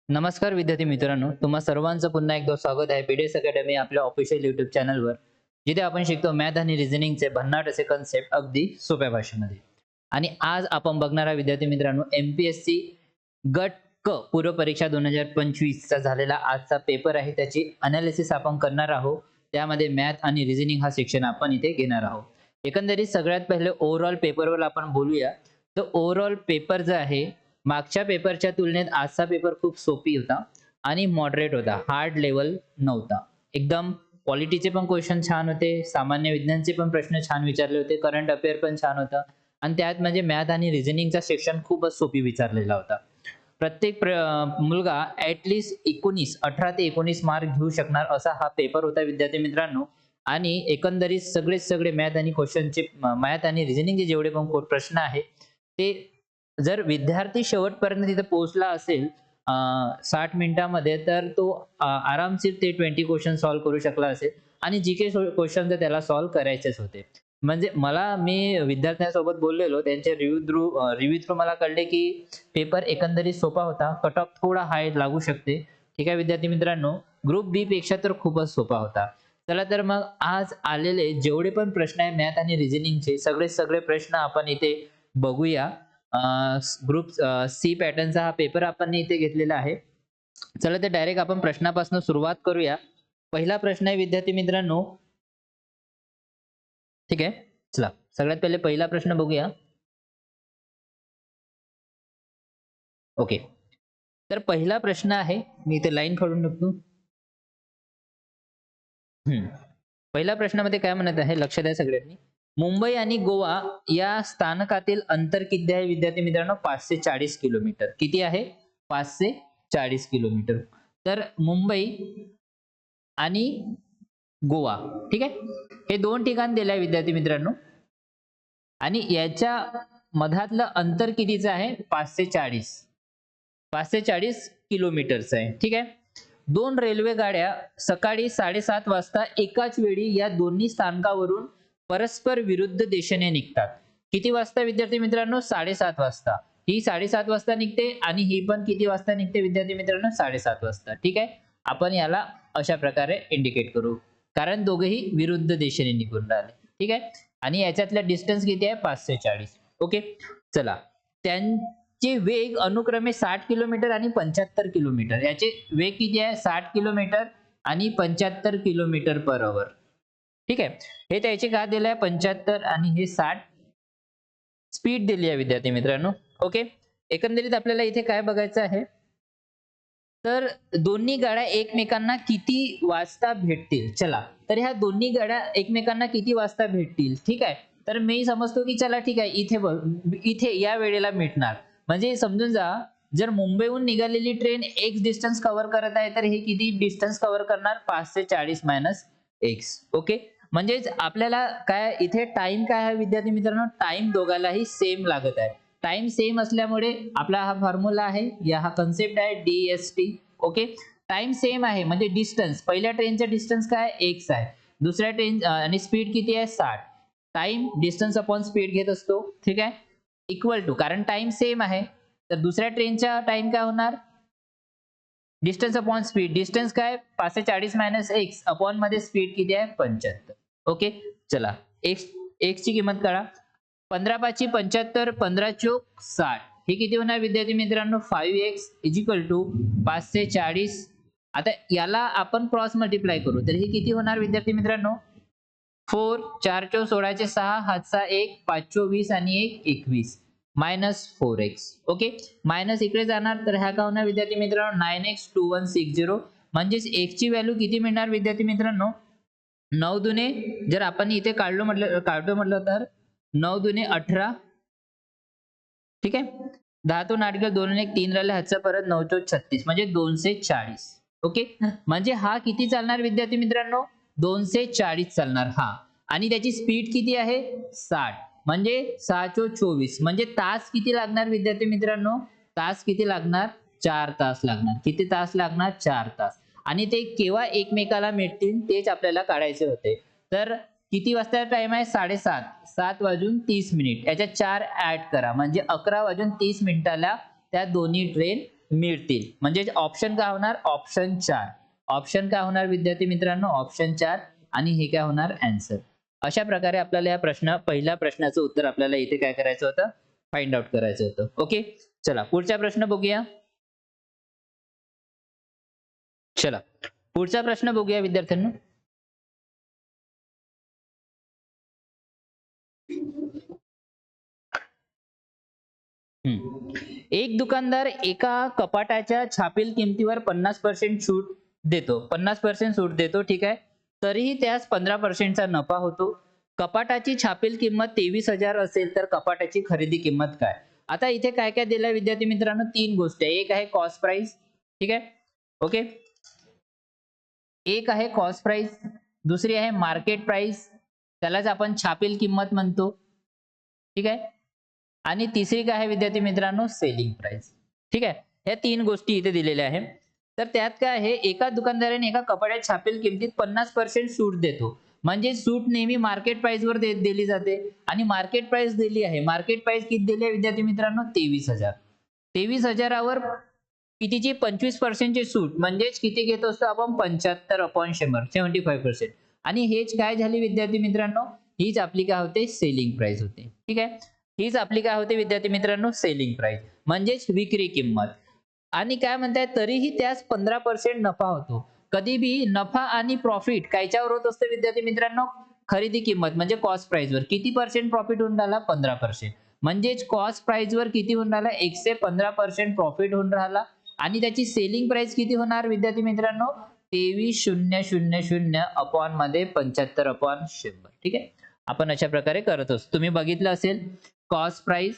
नमस्कार विद्यार्थी मित्रांनो, तुम्हा सर्वांचं पुन्हा एकदा स्वागत आहे बीडीएस अकॅडमी आपल्या ऑफिशियल यूट्यूब चॅनलवर, जिथे आपण शिकतो मॅथ आणि रिझनिंगचे भन्नाट असे कन्सेप्ट अगदी सोप्या भाषेमध्ये. आणि आज आपण बघणारा विद्यार्थी मित्रांनो एमपीएससी गट क पूर्व परीक्षा 2025 चा झालेला आजचा पेपर आहे. त्याची अनालिसिस आपण करणार आहोत. त्यामध्ये मॅथ आणि रिझनिंग हा सेक्शन आपण इथे घेणार आहोत. एकंदरीत सगळ्यात पहिले ओव्हरऑल पेपरवर आपण बोलूया. तर ओव्हरऑल पेपर जो आहे मागच्या पेपरच्या तुलनेत आजचा पेपर खूप सोपी होता आणि मॉडरेट होता. हार्ड लेवल नव्हता. एकदम पॉलिटीचे पण क्वेश्चन छान होते, सामान्य विज्ञानचे पण प्रश्न छान विचारले होते, करंट अफेअर पण छान होता आणि त्यात म्हणजे मॅथ आणि रिझनिंगचा सेक्शन खूपच सोपी विचारलेला होता. प्रत्येक मुलगा ॲटलीस्ट 18 ते 19 मार्क घेऊ शकणार असा हा पेपर होता विद्यार्थी मित्रांनो. आणि एकंदरीत सगळे मॅथ आणि क्वेश्चनचे मॅथ आणि रिझनिंगचे जेवढे पण प्रश्न आहे ते जर विद्यार्थी शेवटपर्यंत तिथे पोहोचला असेल 60 मिनिटांमध्ये तर तो आरामशीर ते 20 क्वेश्चन सॉल्व्ह करू शकला असेल आणि जीके क्वेश्चन तर त्याला सॉल्व्ह करायचेच होते. म्हणजे मी विद्यार्थ्यांसोबत बोललेलो त्यांचे रिव्ह्यू थ्रू मला कळले की पेपर एकंदरीत सोपा होता. कट ऑफ थोडा हाय लागू शकते. ठीक आहे विद्यार्थी मित्रांनो, ग्रुप बी पेक्षा तर खूपच सोपा होता. चला तर मग आज आलेले जेवढे पण प्रश्न आहे मॅथ आणि रिझनिंगचे सगळे प्रश्न आपण इथे बघूया. ग्रुप सी पॅटर्नचा हा पेपर आपण इथे घेतलेला आहे. चला तर डायरेक्ट आपण प्रश्नापासून सुरुवात करूया. पहिला प्रश्न आहे विद्यार्थी मित्रांनो. ठीक आहे, चला सगळ्यात पहिले पहिला प्रश्न बघूया. ओके, तर पहिला प्रश्न आहे, मी इथे लाईन काढून टाकतो. पहिल्या प्रश्नामध्ये काय म्हणत आहे लक्ष द्या सगळ्यांनी. मुंबई आणि गोवा या स्थानकातील अंतर किती आहे विद्यार्थी मित्रांनो? 540 किलोमीटर. किती आहे? 540 किलोमीटर. तर मुंबई आणि गोवा, ठीक आहे, हे दोन ठिकाण दिले आहे विद्यार्थी मित्रांनो. आणि याच्या मधातलं अंतर कितीचं आहे? 540 किलोमीटरचं आहे. ठीक आहे. दोन रेल्वे गाड्या सकाळी 7:30 वाजता एकाच वेळी या दोन्ही स्थानकावरून परस्पर विरुद्ध दिशेने निघतात. किती वाजता विद्यार्थी मित्रांनो? 7:30 वाजता. ही 7:30 वाजता निघते आणि ही पण किती वाजता निघते विद्यार्थी मित्रांनो? 7:30 वाजता. ठीक आहे. आपण याला अशा प्रकारे इंडिकेट करू, कारण दोघेही विरुद्ध दिशेने निघून राहिले. ठीक आहे. आणि याच्यातला डिस्टन्स किती आहे? 540. ओके, चला. त्यांचे वेग अनुक्रमे 60 किलोमीटर आणि 75 किलोमीटर. याचे वेग किती आहे? 60 किलोमीटर आणि 75 किलोमीटर पर आवर. ठीक आहे. हे त्याचे काय दिले आहे? 75 आणि हे 60 स्पीड दिली आहे विद्यार्थी मित्रांनो. ओके, एकंदरीत आपल्याला इथे काय बघायचं आहे, तर दोन्ही गाड्या एकमेकांना किती वाजता भेटतील. चला, तर ह्या दोन्ही गाड्या एकमेकांना किती वाजता भेटतील. ठीक आहे. तर मी समजतो की चला ठीक आहे, इथे या वेळेला भेटणार. म्हणजे समजून जा, जर मुंबईहून निघालेली ट्रेन एक्स डिस्टन्स कव्हर करत आहे तर हे किती डिस्टन्स कव्हर करणार? 540 मायनस एक्स. ओके, म्हणजेच आपल्याला काय इथे टाइम काय आहे विद्यार्थी मित्रांनो? टाइम दोघांनाही सेम लागत आहे. टाइम सेम असल्यामुळे आपला हा फॉर्म्युला आहे, या हा कन्सेप्ट आहे DST. ओके, टाइम सेम आहे म्हणजे डिस्टन्स, पहिल्या ट्रेनचा डिस्टन्स काय? x आहे. दुसऱ्या ट्रेन आणि स्पीड किती आहे? 60. टाइम डिस्टन्स अपॉन स्पीड घेत असतो. ठीक आहे, इक्वल टू, कारण टाइम सेम आहे तर दुसऱ्या ट्रेनचा टाइम काय होणार? Distance upon speed. डिस्टन्स काय? 540 मायनस एक्स अपॉन मध्ये स्पीड किती आहे? 75. ओके, चला एक्स ची किंमत काढा. 15 × 5 = 75, 15 × 4 = 60. हे किती होणार विद्यार्थी मित्रांनो? 5x = 540. आता याला आपण क्रॉस मल्टिप्लाय करू तर हे किती होणार विद्यार्थी मित्रांनो? 4 4 × 4 = 16, 6 हातचा 1, 5 × 20 आणि 1 21 मायनस 4x. ओके, मायनस इकडे जाणार तर ह्या काय होणार विद्यार्थी मित्रांनो? 9x 2160. म्हणजेच x ची व्हॅल्यू किती मिळणार विद्यार्थी मित्रांनो? 9 दुने, जर आपण इथे काढतो म्हटलं तर 9 दुने 18. ठीक आहे, 10 8 गेले, 2 1 3 राहिले, हातचा परत 9 4 36 म्हणजे 240. ओके, म्हणजे हा किती चालणार विद्यार्थी मित्रांनो? 240 चालणार हा. आणि त्याची स्पीड किती आहे? 60. म्हणजे 6 4 24 म्हणजे तास किती लागणार विद्यार्थी मित्रांनो? तास किती लागणार? 4 तास लागणार. किती तास लागणार? 4 तास. आणि ते केव्हा एकमेकाला मिळतील तेच आपल्याला काढायचे होते. तर किती वाजता टाइम आहे? 7:30. 7:30 याच्यात 4 ऍड करा म्हणजे 11:30 त्या दोन्ही ट्रेन मिळतील. म्हणजे ऑप्शन काय होणार? ऑप्शन 4. ऑप्शन काय होणार विद्यार्थी मित्रांनो? ऑप्शन 4 आणि हे काय होणार? आन्सर. अशा प्रकारे आपल्याला या पहिल्या प्रश्नाचं उत्तर आपल्याला इथे काय करायचं होतं? फाइंड आउट करायचं होतं. ओके, चला पुढचा प्रश्न बघूया. चला पुढचा प्रश्न बघूया विद्यार्थ्यांनो. एक दुकानदार एका कपाटाच्या छापील किमतीवर 50% सूट देतो. 50% सूट देतो, ठीक आहे. तरीही त्यास 15% नफा होतो. कपाटाची छापील किंमत 23,000 असेल तर कपाटाची खरेदी किंमत काय? आता इथे काय काय दिलंय विद्यार्थी मित्रांनो? 3 गोष्टी. एक आहे कॉस्ट प्राइस, ठीक आहे. ओके, एक आहे कॉस्ट प्राइस, दुसरी आहे मार्केट प्राइस, त्यालाच आपण छापील किंमत म्हणतो, ठीक आहे. आणि तिसरी काय आहे विद्यार्थी मित्रांनो? सेलिंग प्राइस, ठीक आहे. या 3 गोष्टी इथे दिलेल्या आहेत. तर त्यात काय आहे? एका दुकानदाराने एका कपाटात छापील किमतीत 50% सूट देतो. म्हणजे सूट नेहमी मार्केट प्राइस वर दिली जाते आणि मार्केट प्राइस दिली आहे. मार्केट प्राइस किती दिली आहे विद्यार्थी मित्रांनो? 23,000. 23,000वर कितीची? 25% ची सूट. म्हणजेच किती घेत असतो आपण? 75/100, 75%. आणि हेच काय झाली विद्यार्थी मित्रांनो? हीच आपली काय होते? सेलिंग प्राइस होते, ठीक आहे. हीच आपली काय होते विद्यार्थी मित्रांनो? सेलिंग प्राइस म्हणजेच विक्री किंमत. आणि काय म्हणताय? तरीही त्यास 15% नफा होतो. कधी बी नफा आणि प्रॉफिट कायच्यावर होत असतं विद्यार्थी मित्रांनो? खरेदी किंमत म्हणजे कॉस्ट प्राइस वर. किती पर्सेंट प्रॉफिट होऊन राहिला? 15%. म्हणजेच कॉस्ट प्राइस वर किती होऊन राहिला? 115% प्रॉफिट होऊन राहिला. आणि त्याची सेलिंग प्राइस किती होणार विद्यार्थी मित्रांनो? 23,000 अपॉन मध्ये 75/100, ठीक आहे. आपण अशा प्रकारे करत असतो. तुम्ही बघितलं असेल, cost price,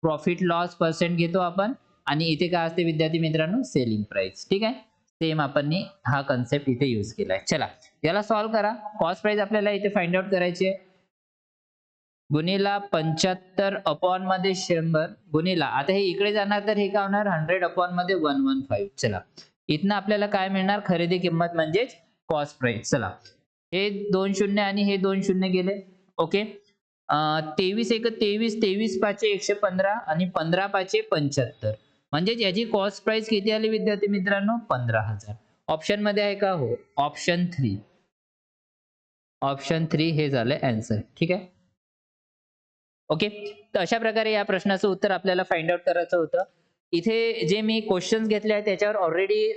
profit loss percent घेतो आपण आणि इथे काय असते विद्यार्थी मित्रांनो? सेलिंग प्राइस, ठीक आहे. सेम आपण हा कन्सेप्ट इथे यूज केलाय. चला याला सॉल्व्ह करा. कॉस्ट प्राइस आपल्याला इथे फाइंड आउट करायची आहे. गुणिला 75 अपॉन मध्ये 100 गुणिला, आता हे इकडे जाणार तर हे काय होणार? 100 अपॉन मध्ये 115. चला इथनं आपल्याला काय मिळणार? खरेदी किंमत म्हणजेच कॉस्ट प्राइस. चला हे 2 शून्य आणि हे 2 शून्य गेले. ओके, 23 एक 23, 23 पाचे 115 आणि 15 पाचे 75. म्हणजे याची कॉस्ट प्राइस किती आली विद्यार्थी मित्रांनो? 15,000. ऑप्शन मध्ये आहे का? हो, ऑप्शन 3. ऑप्शन 3 हे झालं आन्सर, ठीक आहे. ओके, तर अशा प्रकारे या प्रश्नाचं उत्तर आपल्याला फाइंड आउट करायचं होतं. इथे जे मी क्वेश्चन्स घेतले आहेत त्याच्यावर ऑलरेडी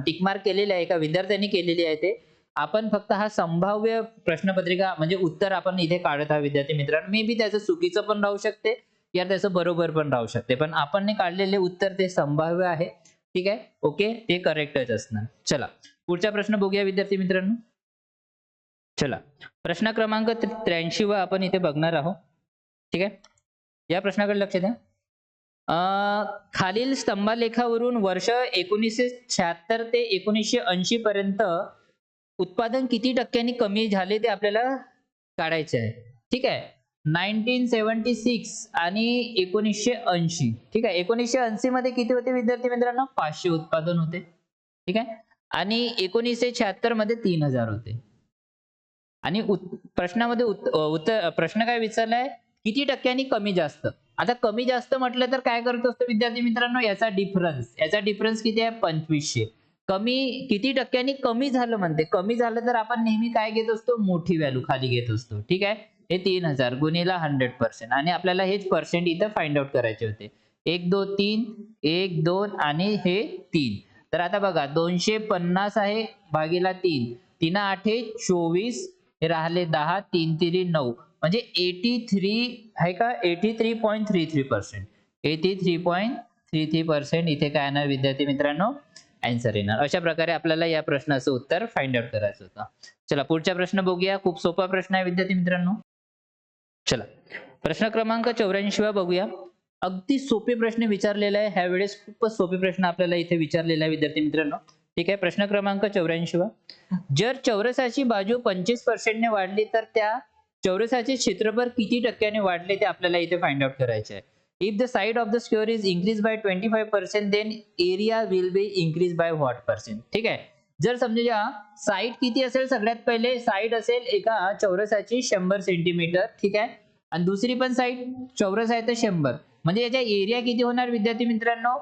टिक मार्क केलेले आहे, एका विद्यार्थ्यांनी केलेली आहे. ते आपण फक्त हा संभाव्य प्रश्नपत्रिका म्हणजे उत्तर आपण इथे काढत आहात विद्यार्थी मित्रांनो. मे बी त्याचं चुकीचं पण राहू शकते या त्याचं बरोबर पण राहू शकते, पण आपण काढलेले उत्तर ते संभाव्य आहे, ठीक आहे. ओके, ते करेक्टच असणार. चला पुढचा प्रश्न बघूया विद्यार्थी मित्रांनो. चला प्रश्न क्रमांक 83 व आपण इथे बघणार आहोत, ठीक आहे. या प्रश्नाकडे लक्ष द्या. खालील स्तंभालेखावरून वर्ष 1976 ते 1980 पर्यंत उत्पादन किती टक्क्यांनी कमी झाले ते आपल्याला काढायचे आहे, ठीक आहे. 1976 आणि 1980, ठीक आहे. 1980 मध्ये किती होते विद्यार्थी मित्रांनो? 500 उत्पादन होते, ठीक आहे. आणि 1976 मध्ये 3000 होते. आणि प्रश्नामध्ये प्रश्न काय विचारलाय? किती टक्क्यांनी कमी जास्त. आता कमी जास्त म्हटलं तर काय करत असतो विद्यार्थी मित्रांनो? याचा डिफरन्स किती आहे? 2500. कमी किती टक्क्यांनी कमी झालं म्हणते. कमी झालं तर आपण नेहमी काय घेत असतो? मोठी व्हॅल्यू खाली घेत असतो, ठीक आहे. हे 3000 गुणिला 100% आणि आपल्याला हेच पर्सेंट इथं फाइंड आउट करायचे होते. 1 2 3 1 2 आणि हे 3. तर आता बघा 250 आहे भागीला 3, 3 8 24, हे राहिले 10, 3 3 9, म्हणजे 83 आहे का? 83.33%. 83.33% इथे काय येणार विद्यार्थी मित्रांनो? आन्सर येणार. अशा प्रकारे आपल्याला या प्रश्नाचं उत्तर फाइंड आउट करायचं होतं. चला पुढचा प्रश्न बघूया. खूप सोपा प्रश्न आहे विद्यार्थी मित्रांनो. चला प्रश्न क्रमांक 84 बघूया. अगदी सोपे प्रश्न विचारलेला आहे ह्या वेळेस. खूपच सोपे प्रश्न आपल्याला इथे विचारलेला आहे विद्यार्थी मित्रांनो, ठीक आहे. प्रश्न क्रमांक 84. जर चौरसाची बाजू 25% ने वाढली तर त्या चौरसाचे क्षेत्रफळ किती टक्क्याने वाढले ते आपल्याला इथे फाइंड आउट करायचे आहे. If the side of the square is increase by 25% then area will be increase by what percent, ठीक आहे. जर समजा साइड किती असेल? सगळ्यात पहिले साइड असेल एका चौरसाची 100 सेंटीमीटर, ठीक आहे. आणि दुसरी पण साइड चौरस आहे तर 100, म्हणजे याचा एरिया किती होणार विद्यार्थी मित्रांनो?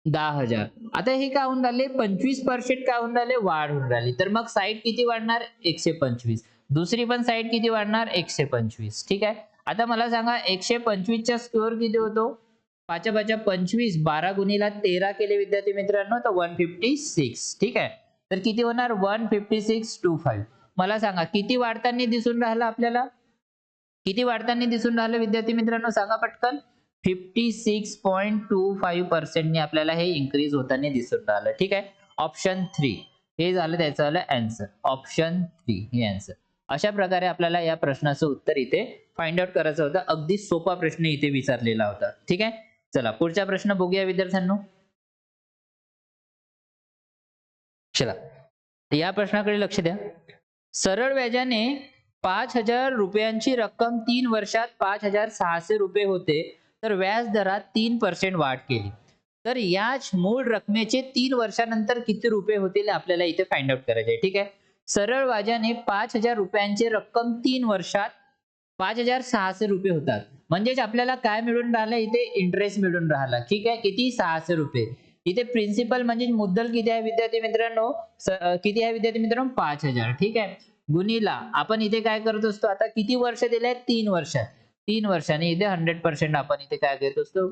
10,000. आता हे काय होऊन राहिले 25% काय होऊन राहिले वाढ होऊन राहिली. तर मग साईड किती वाढणार 125. दुसरी पण साईड किती वाढणार 125. ठीक आहे. आता मला सांगा 125 चा स्क्वेअर किती होतो? 5 5 25 12 गुणिले 13 केले विद्यार्थी मित्रांनो तर 156. ठीक आहे. तर किती होणार 15625. मला सांगा किती वाढताना दिसून राहिलं आपल्याला? किती वाढताना दिसून राहिलं विद्यार्थी मित्रांनो सांगा पटकन? 56.25% ने आपल्याला हे इन्क्रीज होताना दिसून राहिलं. ठीक आहे. ऑप्शन 3 हे झालं त्याचं झालं आन्सर. ऑप्शन 3 हे आन्सर. अशा प्रकारे आपल्याला या प्रश्नाचं उत्तर इथे फाइंड आउट करायचं होतं. अगदी सोपा प्रश्न इथे विचारलेला होता. ठीक आहे. चला पुढचा प्रश्न बघूया विद्यार्थ्यांनो. चला या प्रश्नाकडे लक्ष द्या. सरळ व्याजाने 5,000 रुपयांची रक्कम 3 वर्षात 5,600 रुपये होते, तर व्याज दरात 3% वाढ केली. तर याच मूळ रकमेचे 3 वर्षानंतर किती रुपये होतील आपल्याला इथे फाइंड आउट करायचे आहे. ठीक आहे. सरळ व्याजाने 5,000 रुपयांची रक्कम 3 वर्षात 5,600 रुपये होतात. म्हणजेच आपल्याला काय मिळून राहिलं इथे इंटरेस्ट मिळून राहिला. ठीक आहे. किती 600 रुपये. इथे प्रिन्सिपल म्हणजे मुद्दल किती आहे विद्यार्थी मित्रांनो? किती आहे विद्यार्थी मित्रांनो 5,000. ठीक आहे. गुणिला आपण इथे काय करत असतो आता किती वर्ष दिले आहेत 3 वर्ष. 3 वर्षांनी इथे 100% आपण इथे काय घेत असतो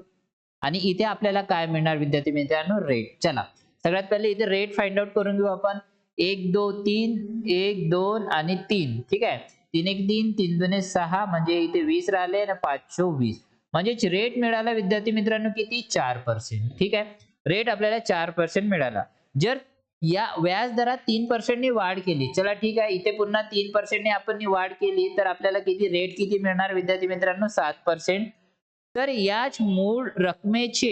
आणि इथे आपल्याला काय मिळणार विद्यार्थी मित्रांनो रेट. चला सगळ्यात पहिले इथे रेट फाइंड आउट करून घेऊ आपण. 1 2 3 1 2 आणि 3. ठीक आहे. 3 1 3 3 2 6 म्हणजे इथे 20 राहिले आणि 520 म्हणजे रेट मिळाला विद्यार्थी मित्रांनो किती 4%. ठीक आहे. रेट आपल्याला 4% मिळाला. जर या व्याज दरात 3% ने वाढ केली. चला ठीक आहे. इथे पुन्हा 3% ने आपण वाढ केली तर आपल्याला किती रेट किती मिळणार विद्यार्थी मित्रांनो 7%. तर याच मूळ रकमेचे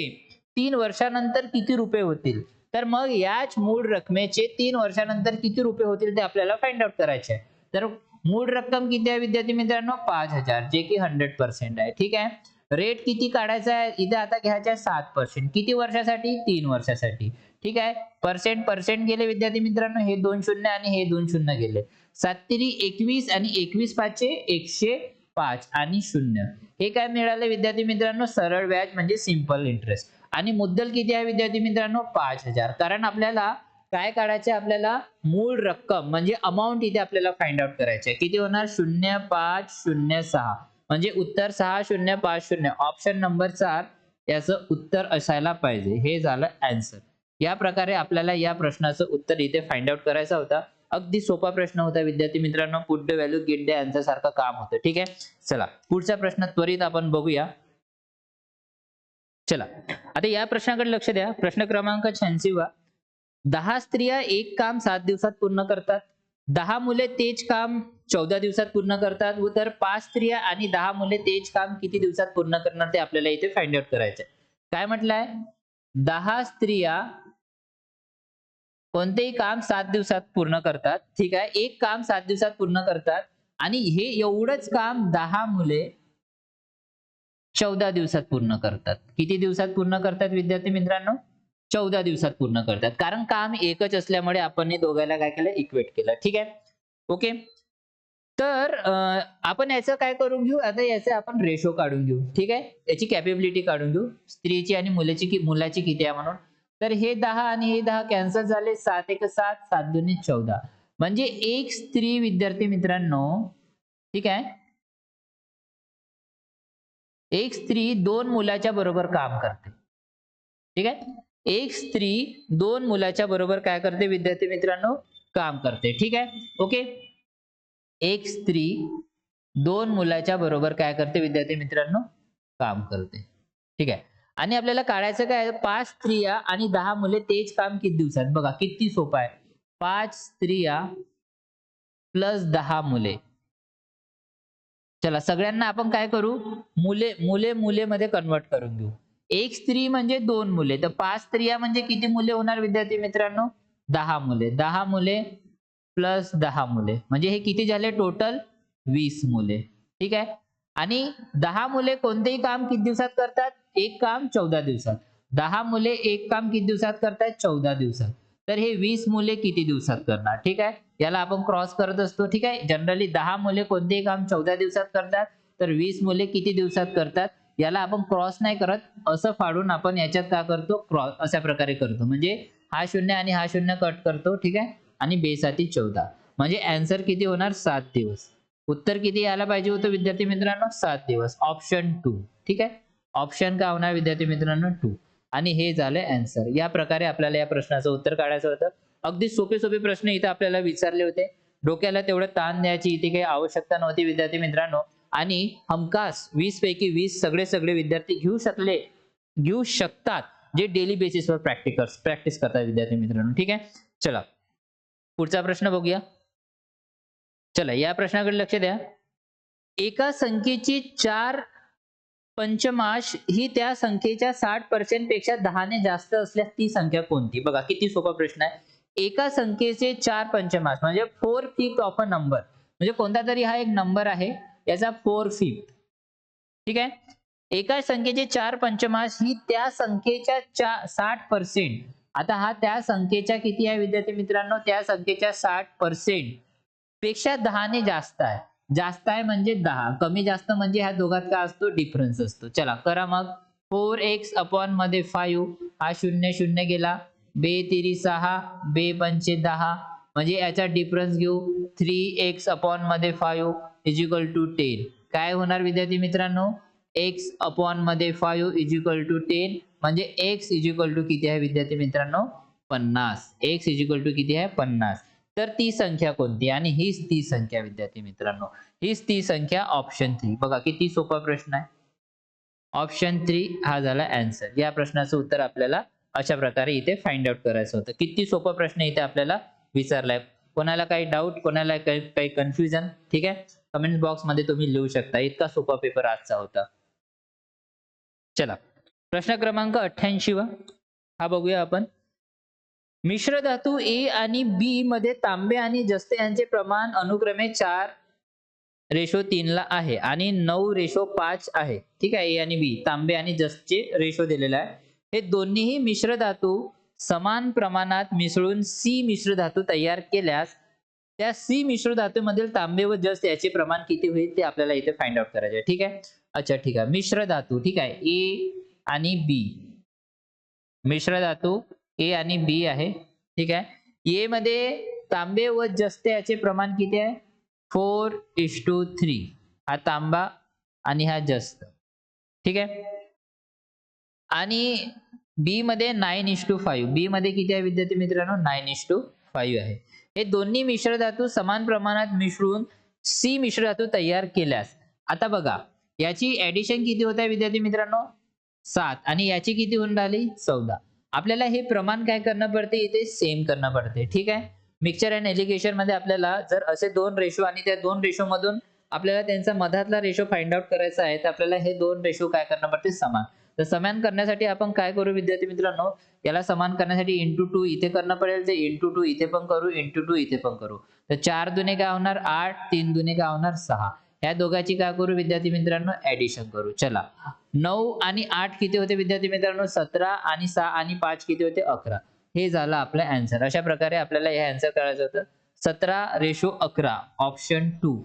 3 वर्षानंतर किती रुपये होतील? तर मग याच मूळ रकमेचे 3 वर्षानंतर किती रुपये होतील ते आपल्याला फाइंड आउट करायचे आहे. तर मूळ रक्कम किती आहे विद्यार्थी मित्रांनो 5,000 जे की 100% आहे. ठीक आहे. रेट किती काढायचा आहे इथे आता घ्यायचा आहे 7%. किती वर्षासाठी 3 वर्षासाठी. ठीक आहे. पर्सेंट गेले विद्यार्थी मित्रांनो हे 2 शून्य आणि हे 2 शून्य गेले. 7 3 21 आणि 21 पाचे 105 आणि 0. हे काय मिळाले विद्यार्थी मित्रांनो सरळ व्याज म्हणजे सिंपल इंटरेस्ट. आणि मुद्दल किती आहे विद्यार्थी मित्रांनो 5,000. कारण आपल्याला काय काढायचे आपल्याला मूळ रक्कम म्हणजे अमाउंट इथे आपल्याला फाइंड आउट करायचे आहे. किती होणार 0506 म्हणजे उत्तर 6050. ऑप्शन नंबर 4 याचं उत्तर असायला पाहिजे. हे झालं आन्सर. या प्रकारे आपल्याला या प्रश्नाचं उत्तर इथे फाइंड आउट करायचा होता. अगदी सोपा प्रश्न होता विद्यार्थी मित्रांनो. Put the value get the answer सारखं काम होतं. ठीक आहे. चला पुढचा प्रश्न त्वरित आपण बघूया. चला आता या प्रश्नाकडे लक्ष द्या. प्रश्न क्रमांक 86 वा. 10 स्त्रिया एक काम 7 दिवसात पूर्ण करतात. 10 मुले तेच काम 14 दिवसात पूर्ण करतात. व तर 5 स्त्रिया आणि 10 मुले तेच काम किती दिवसात पूर्ण करणार ते आपल्याला इथे फाइंड आउट करायचं आहे. काय म्हटलंय 10 स्त्रिया कोणतेही काम 7 दिवसात पूर्ण करतात. ठीक आहे. एक काम 7 दिवसात पूर्ण करतात आणि हे एवढंच काम 10 मुले 14 दिवसात पूर्ण करतात. किती दिवसात पूर्ण करतात विद्यार्थी मित्रांनो 14 दिवसात पूर्ण करतात. कारण काम एकच असल्यामुळे आपण हे दोघांना काय केलं इक्वेट केलं. ठीक आहे. ओके. तर आपण याचं काय करून घेऊ आता याचे आपण रेशो काढून घेऊ. ठीक आहे. याची कॅपेबिलिटी काढून घेऊ स्त्रीची आणि मुलाची किती आहे म्हणून. तर हे 10 आणि हे 10 कॅन्सल झाले. 7 1 7 7 2 14 म्हणजे एक स्त्री विद्यार्थी मित्रांनो. ठीक आहे. एक स्त्री 2 मुलाच्या बरोबर काम करते. ठीक आहे. एक स्त्री 2 मुलाच्या बरोबर काय करते विद्यार्थी मित्रांनो काम करते. ठीक आहे. ओके. एक स्त्री 2 मुलाच्या बरोबर काय करते विद्यार्थी मित्रांनो काम करते. ठीक आहे. आणि आपल्याला काढायचं काय 5 स्त्रिया आणि 10 मुले तेच काम किती दिवसात. बघा किती सोपं आहे. 5 स्त्रिया प्लस 10 मुले. चला सगळ्यांना आपण काय करू मुले मध्ये कन्वर्ट करून घेऊ. एक स्त्री म्हणजे 2 मुले. तर 5 स्त्रिया म्हणजे किती मुले होणार विद्यार्थी मित्रांनो 10 मुले. 10 मुले प्लस 10 मुले म्हणजे हे किती झाले टोटल 20 मुले. ठीक आहे. आणि 10 मुले कोणतेही काम किती दिवसात करतात एक काम 14 दिवसात. 10 मुले एक काम किती दिवसात करतात 14 दिवसात. तर हे 20 मुले किती दिवसात करणार. ठीक आहे. याला आपण क्रॉस करत असतो. ठीक आहे. जनरली 10 मुले कोणतेही काम 14 दिवसात करतात तर 20 मुले किती दिवसात करतात याला आपण क्रॉस नाही करत, असं फाडून आपण याच्यात काय करतो, क्रॉस अशा प्रकारे करतो. म्हणजे हा 0 आणि हा 0 कट करतो, ठीक आहे. आणि बेसाती 14 म्हणजे आन्सर किती होणार, 7 दिवस. उत्तर किती यायला पाहिजे होतं विद्यार्थी मित्रांनो, 7 दिवस. ऑप्शन 2, ठीक आहे. ऑप्शन काय होणार विद्यार्थी मित्रांनो, 2. आणि हे झालं आन्सर. या प्रकारे आपल्याला या प्रश्नाचं उत्तर काढायचं होतं. अगदी सोपे सोपे प्रश्न इथे आपल्याला विचारले होते. डोक्याला तेवढं ताण द्यायची इथे काही आवश्यकता नव्हती विद्यार्थी मित्रांनो. आणि हमखास 20 पैकी 20 सगळे विद्यार्थी घेऊ शकतात जे डेली बेसिसवर प्रॅक्टिस करतात विद्यार्थी मित्रांनो, ठीक आहे. चला पुढचा प्रश्न बघूया. चला या प्रश्नाकडे लक्ष द्या. एका संख्येची 4 पंचमाश ही त्या संख्येच्या 60% पेक्षा 10 ने जास्त असल्यास ती संख्या कोणती? बघा किती सोपा प्रश्न आहे. एका संख्येचे 4 पंचमाश म्हणजे 4/5 ऑफ अ नंबर, म्हणजे कोणता तरी हा एक नंबर आहे, याचा 4/5, ठीक आहे. एका संख्येचे 4 पंचमाश ही त्या संख्येच्या 60%. आता हा त्या संख्येच्या किती आहे विद्यार्थी मित्रांनो, त्या संख्येच्या 60% पेक्षा 10 ने जास्त आहे. जास्त आहे म्हणजे 10, कमी जास्त म्हणजे ह्या दोघात काय असतो, डिफरन्स असतो. चला करा मग. 4x अपॉन मध्ये 5, हा 0 0 गेला, बे तिरी 6, बे पंचे 10, म्हणजे याचा डिफरन्स घेऊ. 3x अपॉन मध्ये 5 इज इक्वल टू 10. काय होणार विद्यार्थी मित्रांनो, x अपॉन मध्ये 5 इज इक्वल टू 10, म्हणजे x इज इक्वल टू किती आहे विद्यार्थी मित्रांनो, 50. x इज इक्वल टू किती आहे, 50. तर ती संख्या कोणती, आणि हीच ती संख्या विद्यार्थी मित्रांनो, हीच ती संख्या. ऑप्शन 3. बघा किती सोपा प्रश्न आहे. ऑप्शन 3 हा झाला आन्सर. या प्रश्नाचं उत्तर आपल्याला अशा प्रकारे इथे फाइंड आउट करायचं होतं. किती सोपा प्रश्न इथे आपल्याला विचारलाय. कोणाला काही डाऊट, कोणाला काही कन्फ्युजन, ठीक आहे, कमेंट बॉक्स मध्ये तुम्ही लिहू शकता. इतका सोपा पेपर आजचा होता. चला प्रश्न क्रमांक 88 हा बघूया आपण. मिश्र धातू ए आणि बी मध्ये तांबे आणि जस्त यांचे प्रमाण अनुक्रमे 4:3 ला आहे आणि 9:5 आहे, ठीक आहे. ए आणि बी तांबे आणि जस्तचे रेशो दिलेला आहे. हे दोन्हीही मिश्र धातू समान प्रमाणात मिसळून सी मिश्र धातू तयार केल्यास त्या सी मिश्र धातूमधील तांबे व जस्त याचे प्रमाण किती होईल ते आपल्याला इथे फाइंड आउट करायचे आहे, ठीक आहे. अच्छा ठीक आहे. मिश्र धातू, ठीक आहे, ए आणि बी, मिश्र धातू ए आणि बी आहे, ठीक आहे. ए मध्ये तांबे व जस्त याचे प्रमाण किती आहे, 4:3. हा तांबा आणि हा जस्त, ठीक आहे. आणि बी मध्ये 9:5. बी मध्ये किती आहे विद्यार्थी मित्रांनो, 9:5 आहे. हे दोन्ही मिश्र धातू समान प्रमाणात मिसळून सी मिश्र धातू तयार केल्यास, आता बघा याची ऍडिशन किती होत आहे विद्यार्थी मित्रांनो, 7, आणि याची किती होऊन राहिली, 14. आपल्याला हे प्रमाण काय करणं पडते, इथे सेम करणं पडते, ठीक आहे. मिक्सचर अँड एज्युकेशन मध्ये आपल्याला जर असे दोन रेशो आणि त्या दोन रेशो मधून आपल्याला त्यांचा मधातला रेशो फाइंड आउट करायचा आहे, तर आपल्याला हे दोन रेशो काय करणं पडते, समान. तर समान करण्यासाठी आपण काय करू विद्यार्थी मित्रांनो, याला समान करण्यासाठी इंटू 2 इथे करणं पडेल, ते इंटू 2 इथे पण करू, इंटू 2 इथे पण करू. तर 4 दुने काय होणार 8, 3 दुने काय होणार 6. ह्या दोघांची काय करू विद्यार्थी मित्रांनो, ऍडिशन करू. चला 9 आणि 8 किती होते विद्यार्थी मित्रांनो, 17, आणि 6 आणि 5 किती होते, 11. हे झालं आपलं आन्सर. अशा प्रकारे आपल्याला हे आन्सर करायचं होतं. 17:11 ऑप्शन 2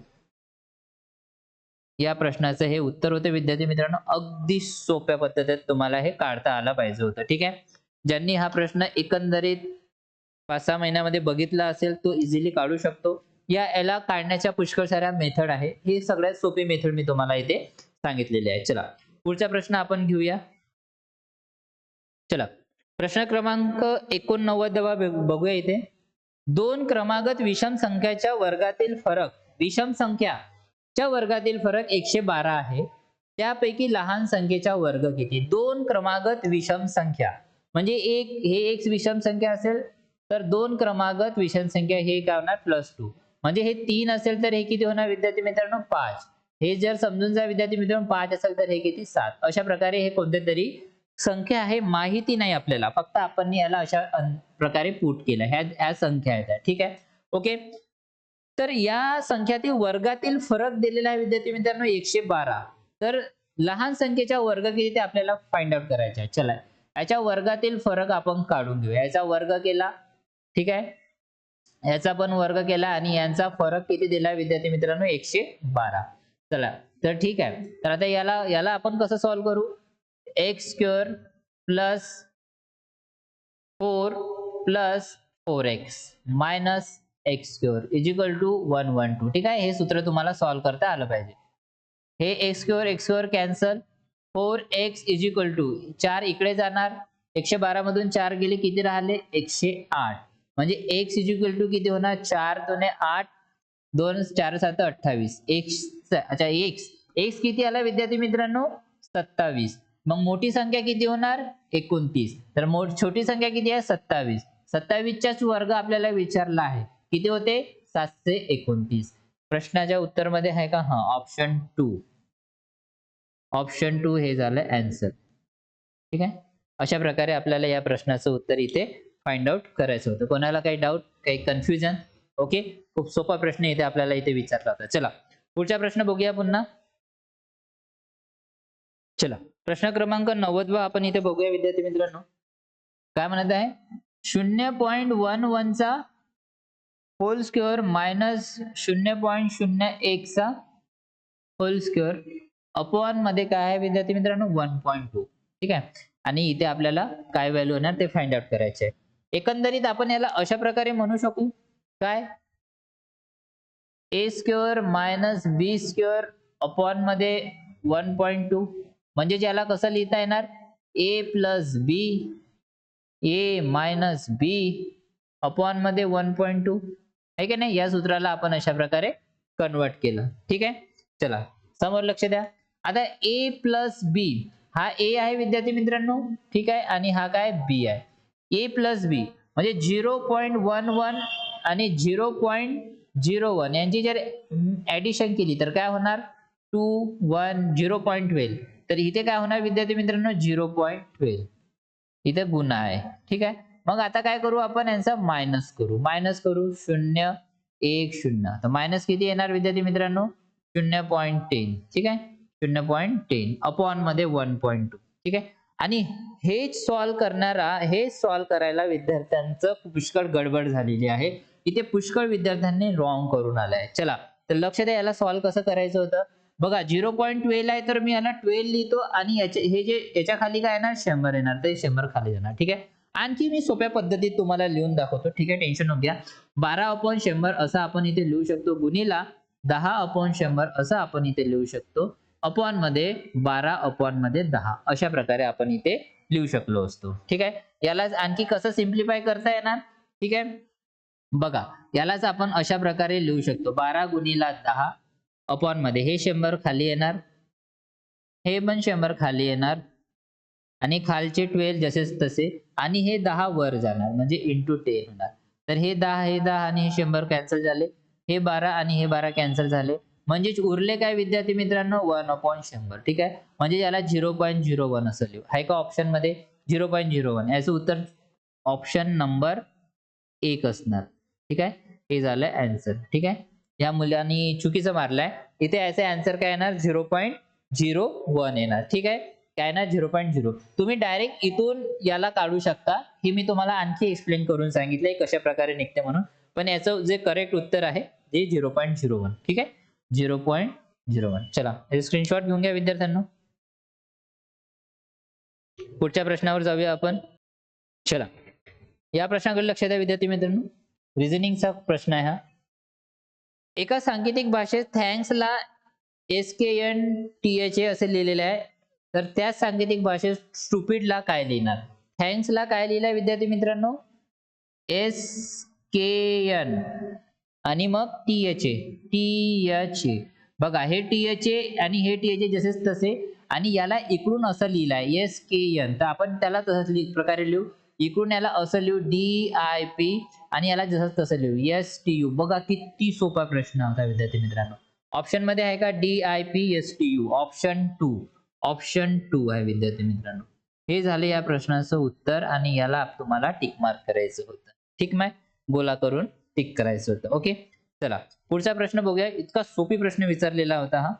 या प्रश्नाचं हे उत्तर होते विद्यार्थी मित्रांनो. अगदी सोप्या पद्धतीत तुम्हाला हे काढता आलं पाहिजे होतं, ठीक आहे. ज्यांनी हा प्रश्न एकंदरीत 5-6 महिन्यामध्ये बघितला असेल तो इझिली काढू शकतो. याला काढण्याच्या पुष्कळ साऱ्या मेथड आहे. ही सगळ्यात सोपी मेथड मी तुम्हाला इथे सांगितलेली आहे. चला पुढचा प्रश्न आपण घेऊया. चला प्रश्न क्रमांक 89 बघूया इथे. 2 क्रमागत विषम संख्याच्या वर्गातील फरक, विषम संख्याच्या वर्गातील फरक 112 आहे. त्यापैकी लहान संख्येचा वर्ग किती. 2 क्रमागत विषम संख्या म्हणजे हे एक विषम संख्या असेल तर 2 क्रमागत विषम संख्या हे काय होणार, +2. म्हणजे हे 3 असेल तर हे किती होणार विद्यार्थी मित्रांनो, 5. हे जर समजून जा विद्यार्थी मित्रांनो, 5 असेल तर हे किती, 7. अशा प्रकारे हे कोणते तरी संख्या आहे, माहिती नाही आपल्याला, फक्त आपण याला अशा प्रकारे पुट केलं. ह्या संख्या आहेत, ठीक आहे. ओके, तर या संख्यातील वर्गातील फरक दिलेला आहे विद्यार्थी मित्रांनो 112. तर लहान संख्येचा वर्ग किती ते आपल्याला फाइंड आउट करायचा आहे. चला याच्या वर्गातील फरक आपण काढून घेऊ. याचा वर्ग केला, ठीक आहे, याचा पण वर्ग केला आणि यांचा फरक किती दिला विद्यार्थी मित्रांनो, 112. चला तर ठीक आहे, तर आता याला याला आपण कसं सॉल्व्ह करू? X square plus 4 plus 4x minus x square is equal to 112. ठीक आहे, हे सूत्र तुम्हाला सॉल्व्ह करता आलं पाहिजे. हे x square cancel, 4x is equal to 4 इकडे जाणार, 112 मधून 4 गेले किती राहिले? 108. म्हणजे x इज इक्वल टू किती होणार? 4 दुने 8, 2 4 7 28. अच्छा x किती आला विद्यार्थी मित्रांनो? 27. मग मोठी संख्या किती होणार? 29. तर छोटी संख्या किती आहे? 27. 27 चाच वर्ग आपल्याला विचारला आहे. किती होते? 729. प्रश्नाच्या उत्तर मध्ये आहे का? हा, ऑप्शन 2. ऑप्शन 2 हे झालं आन्सर. ठीक आहे, अशा प्रकारे आपल्याला या प्रश्नाचं उत्तर इथे फाइंड आउट करायचं होतं. कोणाला काही डाऊट, काही कन्फ्युजन? ओके, खूप सोपा प्रश्न इथे आपल्याला इथे विचारला होता. चला पुढचा प्रश्न बघूया पुन्हा. चला प्रश्न क्रमांक 90 आपण इथे बघूया विद्यार्थी मित्रांनो. काय म्हणत आहे? 0.11 चा होल स्क्वेअर मायनस 0.01 चा होल स्क्वेअर अपॉन मध्ये काय आहे विद्यार्थी मित्रांनो? 1.2. ठीक आहे, आणि इथे आपल्याला काय व्हॅल्यू येणार ते फाइंड आउट करायचे आहे. एकंदरीत आपण याला अशा प्रकारे म्हणू शकू, काय? ए स्क्वेअर मायनस बी स्क्वेअर अपॉन मध्ये 1.2. म्हणजे याला कसं लिहिता येणार? ए प्लस बी, ए मायनस बी अपॉन मध्ये 1.2 आहे की नाही? या सूत्राला आपण अशा प्रकारे कन्वर्ट केलं. ठीक आहे, चला समोर लक्ष द्या. आता ए प्लस बी, हा ए आहे विद्यार्थी मित्रांनो, ठीक आहे, आणि हा काय? बी आहे. ए प्लस बी म्हणजे 0.11 आणि 0.01 यांची जर ऍडिशन केली तर काय होणार? 2 1 0.12. तर इथे काय होणार विद्यार्थी मित्रांनो? 0.12. इथे गुणा आहे. ठीक आहे, मग आता काय करू आपण? यांचा मायनस करू. 0 1 0. तर मायनस किती येणार विद्यार्थी मित्रांनो? 0.10. ठीक आहे, 0.10 अपॉन मध्ये 1.2. ठीक आहे, आणि हेच सॉल्व्ह करायला विद्यार्थ्यांचं पुष्कळ गडबड झालेली आहे. इथे पुष्कळ विद्यार्थ्यांनी रॉंग करून आलाय. चला तर लक्ष द्या, याला सॉल्व्ह कसं करायचं होतं बघा. 0.12 आहे तर मी याला 12 लिहितो आणि याच्या खाली काय येणार? 100 येणार, तर 100 खाली जाणार. ठीक आहे, आणखी मी सोप्या पद्धतीत तुम्हाला लिहून दाखवतो. ठीक आहे, टेन्शन नको घ्या. 12/100 असं आपण इथे लिहू शकतो, गुणिला 10/100 असं आपण इथे लिहू शकतो, अपॉन मध्ये 12/10 अशा प्रकारे आपण इथे लिहू शकलो असतो. ठीक आहे, याला आणखी कसं सिम्प्लिफाय करता येणार? ठीक आहे, बघा यालाच आपण अशा प्रकारे लिहू शकतो, 12 गुणिला 10 अपॉन मध्ये हे 100 खाली येणार, हे पण 100 खाली येणार, आणि खालचे 12 जसेच तसे, आणि हे 10 वर जाणार म्हणजे इंटू 10 होणार. तर हे 10 आणि हे 100 कॅन्सल झाले, हे 12 आणि हे 12 कॅन्सल झाले, म्हणजेच उरले काय विद्यार्थी मित्रांनो? 1/100. ठीक आहे, म्हणजे याला 0.01 असं लिहू. आहे का ऑप्शन मध्ये 0.01? याचं उत्तर ऑप्शन नंबर 1 असणार. ठीक आहे, हे झालं आन्सर. ठीक आहे, या मुलांनी चुकीचं मारलंय. इथे याचे आन्सर काय येणार? 0.01 येणार. ठीक आहे, काय येणार? 0.0. तुम्ही डायरेक्ट इथून याला काढू शकता, हे मी तुम्हाला आणखी एक्सप्लेन करून सांगितलंय कशा प्रकारे निघते म्हणून. पण याचं जे करेक्ट उत्तर आहे ते 0.01. ठीक आहे, 0.01. चला हे स्क्रीनशॉट घेऊन घ्या विद्यार्थ्यांनो. पुढच्या प्रश्नावर जाऊया आपण. चला या प्रश्नाकडे लक्ष द्या विद्यार्थी मित्रांनो. रिझनिंगचा प्रश्न आहे हा. एका सांकेतिक भाषेत थँक्सला SKNTHA असे लिहिलेले आहे, तर त्याच सांकेतिक भाषेत स्टुपिडला काय लिहिणार? थँक्सला काय लिहिलंय विद्यार्थी मित्रांनो? SKN आणि मग THA. बघा हे THA आणि हे THA जसेच तसे, आणि याला इकडून असं लिहिलंय SKN, तर आपण त्याला तसंच प्रकारे लिहू. इकडून याला असं लिहू DIP, आणि याला जसं तसं लिहू STU. बघा किती सोपा प्रश्न होता विद्यार्थी मित्रांनो. ऑप्शन मध्ये आहे का DIP STU? ऑप्शन 2 आहे विद्यार्थी मित्रांनो. हे झाले या प्रश्नाचं उत्तर, आणि याला तुम्हाला टिक मार्क करायचं होतं. ठीक आहे, गोला करून टिक करायचं होतं. ओके, चला पुढचा प्रश्न बघूया. इतका सोपी प्रश्न विचारलेला होता हा.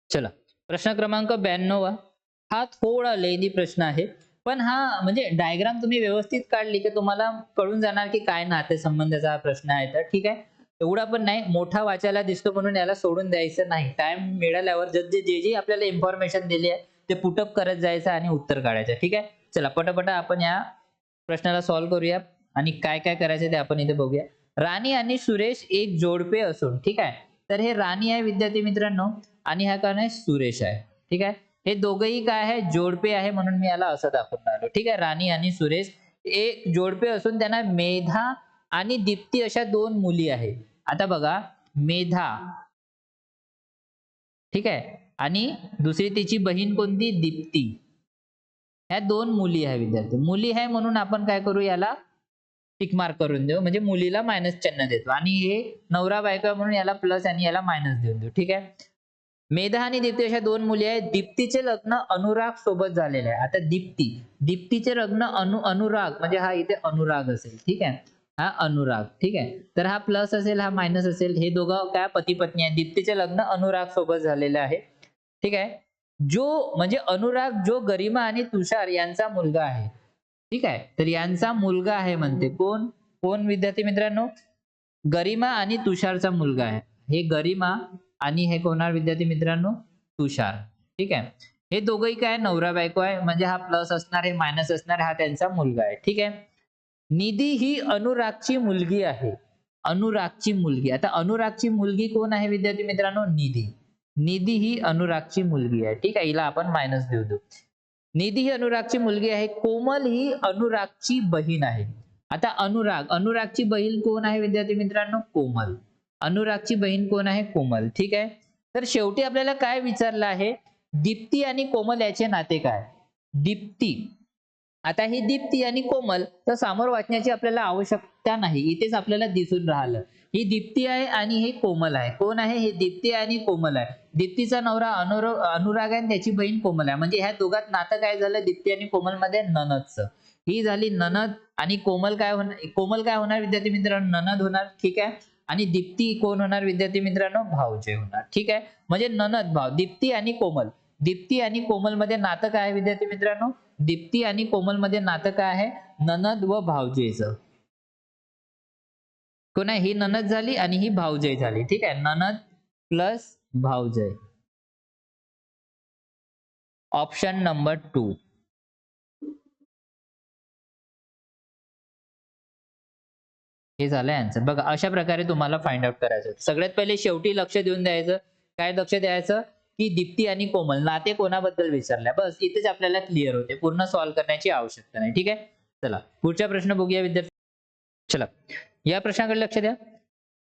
चला प्रश्न क्रमांक 92. हा थोडा लेंदी प्रश्न आहे, पण हा म्हणजे डायग्राम तुम्ही व्यवस्थित काढली तर तुम्हाला कळून जाणार की काय नातेसंबंधाचा हा प्रश्न आहे. तर ठीक आहे, एवढा पण नाही, मोठा वाचायला दिसतो म्हणून याला सोडून द्यायचं नाही. टाइम मिळाल्यावर जे आपल्याला इन्फॉर्मेशन दिली आहे ते पुटअप करत जायचं आणि उत्तर काढायचं. ठीक आहे, चला पटापटा आपण या प्रश्नाला सॉल्व्ह करूया आणि काय काय करायचं ते आपण इथे बघूया. राणी आणि सुरेश एक जोडपे असून, ठीक आहे, तर हे राणी आहे विद्यार्थी मित्रांनो आणि हा कोण आहे, सुरेश आहे. ठीक आहे, हे दोघंही काय आहे, जोडपे आहे म्हणून मी याला असं दाखवून राहिलो. ठीक आहे, राणी आणि सुरेश एक जोडपे असून त्यांना मेधा आणि दीप्ती अशा 2 मुली आहे. आता बघा, मेधा, ठीक आहे, आणि दुसरी तिची बहीण कोणती, दीप्ती. ह्या 2 मुली आहे विद्यार्थी. मुली आहे म्हणून आपण काय करू, याला टिक मार्क करून देऊ, म्हणजे मुलीला मायनस चिन्ह देतो आणि हे नवरा बायको आहे म्हणून याला प्लस आणि याला मायनस देऊन देऊ. ठीक आहे, मेधा आणि दीप्ती अशा 2 मुली आहेत. दीप्तीचे लग्न अनुराग सोबत झालेले आहे. आता दीप्तीचे लग्न अनुराग म्हणजे हा इथे अनुराग असेल. ठीक आहे, हा अनुराग. ठीक आहे, तर हा प्लस असेल, हा मायनस असेल. हे दोघं काय पती पत्नी आहे. दीप्तीचे लग्न अनुराग सोबत झालेले आहे. ठीक आहे, जो म्हणजे अनुराग जो गरिमा आणि तुषार यांचा मुलगा आहे. ठीक आहे, तर यांचा मुलगा आहे म्हणते. कोण कोण विद्यार्थी मित्रांनो, गरिमा आणि तुषारचा मुलगा आहे. हे गरिमा आणि हे कोण आहे विद्यार्थी मित्रांनो, तुषार. ठीक आहे, हे दोघंही काय नवरा बायको आहे, म्हणजे हा प्लस असणार, हे मायनस असणार, हा त्यांचा मुलगा आहे. ठीक आहे, निधी ही अनुरागची मुलगी आहे. अनुरागची मुलगी. आता अनुरागची मुलगी कोण आहे विद्यार्थी मित्रांनो, निधी. निधी ही अनुरागची मुलगी आहे. ठीक आहे, हिला आपण मायनस देऊ. निधी ही अनुरागची मुलगी आहे. कोमल ही अनुरागची बहीण आहे. आता अनुरागची बहीण कोण आहे विद्यार्थी मित्रांनो, कोमल. अनुरागची बहीण कोण आहे, कोमल. ठीक आहे, तर शेवटी आपल्याला काय विचारलं आहे, दीप्ती आणि कोमल याचे नाते काय. दीप्ती, आता ही दीप्ती आणि कोमल, तर समोर वाचण्याची आपल्याला आवश्यकता नाही, इथेच आपल्याला दिसून राहिलं. ही दीप्ती आहे आणि हे कोमल आहे. कोण आहे, हे दीप्ती आणि कोमल आहे. दीप्तीचा नवरा अनुराग आहे आणि त्याची बहीण कोमल आहे. म्हणजे ह्या दोघात नातं काय झालं, दीप्ती आणि कोमल मध्ये, ननदचं. ही झाली ननद आणि कोमल काय होणार विद्यार्थी मित्रांनो, ननद होणार. ठीक आहे, आणि दीप्ती कोण होणार विद्यार्थी मित्रांनो, भाऊजे होणार. ठीक आहे, म्हणजे ननद भाव, दीप्ती आणि कोमल. दीप्ती आणि कोमल मध्ये नातं काय आहे विद्यार्थी मित्रांनो, दीप्ती आणि कोमल मध्ये नातं काय आहे, ननद व भावजेचं. कोण आहे, ही ननद झाली आणि ही भावजय झाली. ठीक आहे, ननद प्लस भावजय. Option number 2. हे झालं आन्सर. बघा, अशा प्रकारे तुम्हाला फाइंड आउट करायचं. सगळ्यात पहिले शेवटी लक्ष देऊन द्यायचं. काय लक्ष द्यायचं, की दीप्ती आणि कोमल नाते कोणाबद्दल विचारलंय, बस इथेच आपल्याला क्लिअर होते. पूर्ण सॉल्व्ह करण्याची आवश्यकता नाही. ठीक आहे, चला पुढचा प्रश्न बघूया विद्यार्थी. चला, या प्रश्नाकडे लक्ष द्या.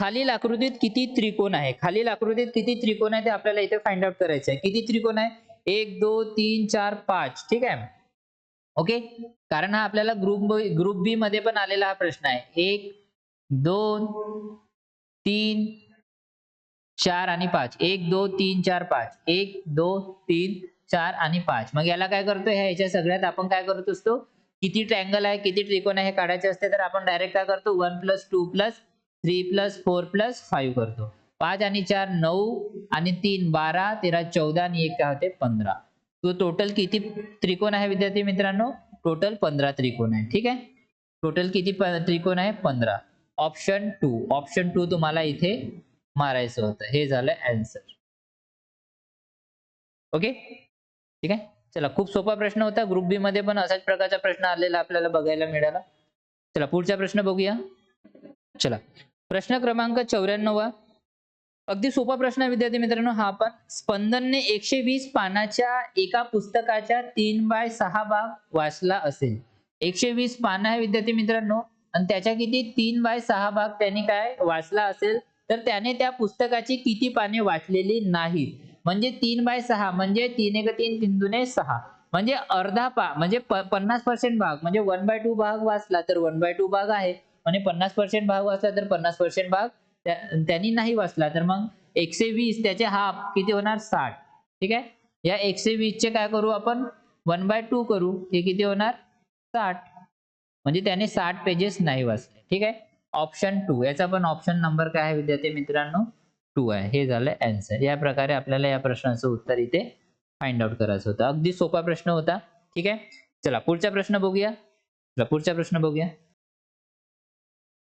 खालील आकृतीत किती त्रिकोण आहे. खालील आकृतीत किती त्रिकोण आहे ते आपल्याला इथे फाइंड आउट करायचं आहे. किती त्रिकोण आहे, 1 2 3 4 5. ठीक आहे, ओके, कारण हा आपल्याला ग्रुप बी मध्ये पण आलेला हा प्रश्न आहे. 1 2 3 4 आणि 5. 1 2 3 4 5. 1 2 3 4 आणि 5. मग याला काय करतो, ह्याच्या सगळ्यात आपण काय करत असतो, किती ट्रायंगल आहे, किती त्रिकोण आहे हे काढायचे असते, तर आपण डायरेक्ट काय करतो, 1 + 2 + 3 + 4 + 5 करतो. 5 आणि 4 9 आणि 3 12 13 14 आणि 1 काय होते, 15. तो टोटल किती त्रिकोण आहे विद्यार्थी मित्रांनो, टोटल 15 त्रिकोण आहे. ठीक आहे, टोटल किती त्रिकोण आहे, 15. ऑप्शन 2 तुम्हाला इथे मारायचं होतं. हे झालं आन्सर. ओके, ठीक आहे, चला खूप सोपा प्रश्न होता. ग्रुप बी मध्ये पण असाच प्रकारचा प्रश्न आलेला आपल्याला बघायला मिळाला. चला पुढचा प्रश्न बघूया. चला, प्रश्न क्रमांक 94. अगदी सोपा प्रश्न आहे विद्यार्थी मित्रांनो. हा पण स्पंदनने 120 पानाच्या एका पुस्तकाच्या 3/6 भाग वाचला असेल. 120 पानं आहे विद्यार्थी मित्रांनो आणि त्याच्या किती 3/6 भाग त्यांनी काय वाचला असेल, तर त्याने त्या पुस्तकाची किती पाने वाचलेली नाहीत. म्हणजे 3/6 म्हणजे 3 × 3 3 × 6 म्हणजे अर्धा म्हणजे 50% भाग, म्हणजे 1/2 भाग वाचला तर 1/2 भाग आहे, आणि 50% भाग वाचला तर 50% भाग त्यांनी नाही वाचला. तर मग 120 त्याचे हाफ किती होणार, 60. ठीक आहे, या 120 चे काय करू आपण, 1/2 करू, हे किती होणार, 60. म्हणजे त्याने 60 पेजेस नाही वाचले. ठीक आहे, ऑप्शन 2. याचा पण ऑप्शन नंबर काय आहे विद्यार्थी मित्रांनो, 2 आहे. हे झालं आन्सर. या प्रकारे आपल्याला या प्रश्नाचं उत्तर इथे फाइंड आउट करायचं होतं. अगदी सोपा प्रश्न होता. ठीक आहे, चला पुढचा प्रश्न बघूया.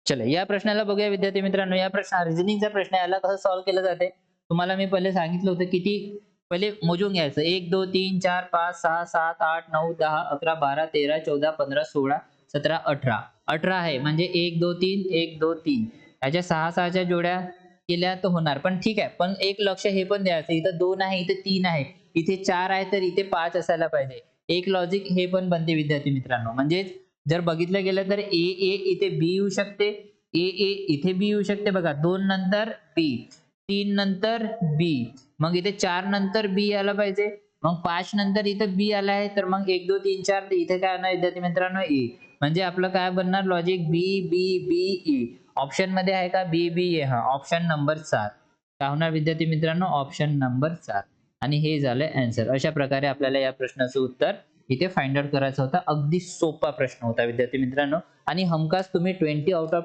चला या प्रश्नाला बघूया विद्यार्थी मित्रांनो. या प्रश्न रिझनिंगचा प्रश्न आहे. याला कसं सॉल्व्ह केलं जाते तुम्हाला मी पहिले सांगितलं होतं. किती पहिले मोजून घ्यायचं. 1 2 3 4 5 6 7 8 9 10 11 12 13 14 15 16 17 18 18 आहे म्हणजे 1 2 3 1 2 3 याच्या 6 6 च्या जोड्या केल्या तर होणार. पण ठीक आहे, पण एक लक्ष हे पण द्यायचं, इथं 2 आहे, इथे 3 आहे, इथे 4 आहे, तर इथे 5 असायला पाहिजे. एक लॉजिक हे पण बनते विद्यार्थी मित्रांनो. म्हणजे जर बघितलं गेलं तर ए ए इथे बी येऊ शकते, ए ए इथे बी येऊ शकते बघा. 2 नंतर बी, 3 नंतर बी, मग इथे 4 नंतर बी आला पाहिजे, मग 5 नंतर इथं बी आला आहे, तर मग 1 2 3 4 इथे काय येणार विद्यार्थी मित्रांनो ए. म्हणजे आपलं काय बनणार लॉजिक बी बी बी ए. ऑप्शन मध्ये आहे का बी बी ए? हा, ऑप्शन नंबर 4 काय होणार विद्यार्थी मित्रांनो? Option number 4. आणि हे झालं आन्सर. अशा प्रकारे आपल्याला या प्रश्नाचं उत्तर इथे फाइंड आउट करायचं होतं. अगदी सोपा प्रश्न होता विद्यार्थी मित्रांनो. आणि हमखास तुम्ही 20 आउट ऑफ